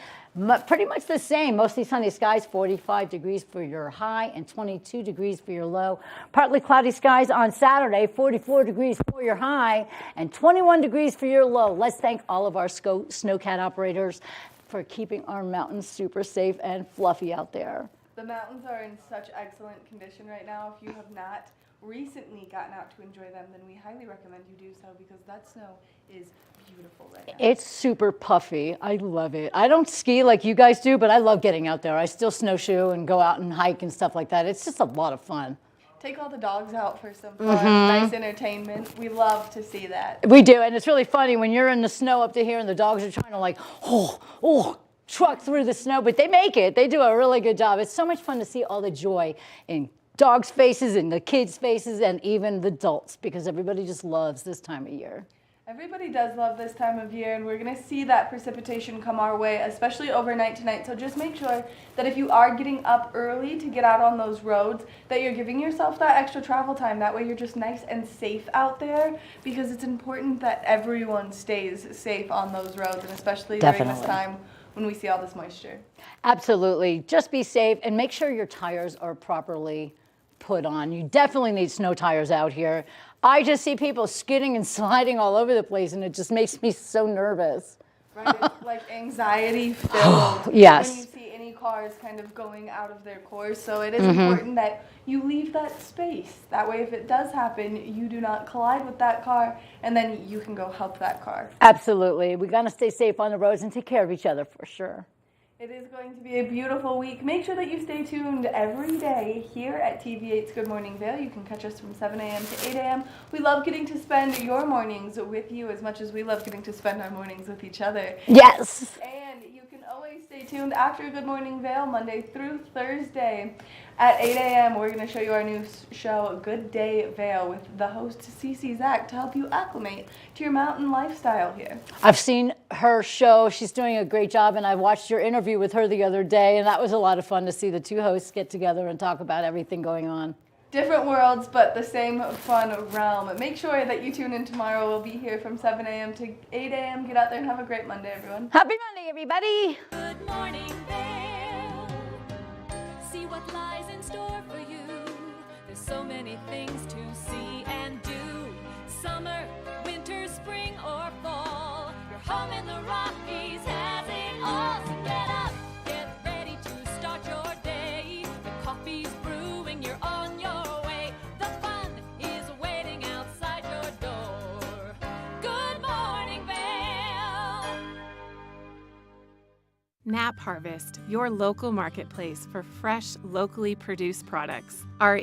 pretty much the same, mostly sunny skies, 45 degrees for your high and 22 degrees for your low. Partly cloudy skies on Saturday, 44 degrees for your high and 21 degrees for your low. Let's thank all of our snowcat operators for keeping our mountains super safe and fluffy out there. The mountains are in such excellent condition right now. If you have not recently gotten out to enjoy them, then we highly recommend you do so because that snow is beautiful right now. It's super puffy. I love it. I don't ski like you guys do, but I love getting out there. I still snowshoe and go out and hike and stuff like that. It's just a lot of fun. Take all the dogs out for some fun, nice entertainment. We love to see that. We do, and it's really funny when you're in the snow up to here and the dogs are trying to like, truck through the snow, but they make it. They do a really good job. It's so much fun to see all the joy in dogs' faces and the kids' faces and even the adults because everybody just loves this time of year. Everybody does love this time of year, and we're going to see that precipitation come our way, especially overnight tonight. So just make sure that if you are getting up early to get out on those roads, that you're giving yourself that extra travel time. That way you're just nice and safe out there, because it's important that everyone stays safe on those roads, and especially during this time when we see all this moisture. Absolutely. Just be safe and make sure your tires are properly put on. You definitely need snow tires out here. I just see people skidding and sliding all over the place, and it just makes me so nervous. Right, it's like anxiety filled. Yes. When you see any cars kind of going out of their course, so it is important that you leave that space. That way, if it does happen, you do not collide with that car, and then you can go help that car. Absolutely. We got to stay safe on the roads and take care of each other for sure. It is going to be a beautiful week. Make sure that you stay tuned every day here at TV8's Good Morning Vail. You can catch us from 7 a.m. to 8 a.m. We love getting to spend your mornings with you as much as we love getting to spend our mornings with each other. Yes. And you can always stay tuned after Good Morning Vail, Monday through Thursday. At 8 a.m., we're going to show you our new show, Good Day Vail, with the host, Cece Zach, to help you acclimate to your mountain lifestyle here. I've seen her show. She's doing a great job, and I watched your interview with her the other day, and that was a lot of fun to see the two hosts get together and talk about everything going on. Different worlds, but the same fun realm. Make sure that you tune in tomorrow. We'll be here from 7 a.m. to 8 a.m. Get out there and have a great Monday, everyone. Happy Monday, everybody. Good morning, Vail. See what lies in store for you. There's so many things to see and do. Summer, winter, spring, or fall. Your home in the Rockies has it all. So get up, get ready to start your day. The coffee's brewing, you're on your way. The fun is waiting outside your door. Good morning, Vail. Nap Harvest, your local marketplace for fresh, locally produced products. Our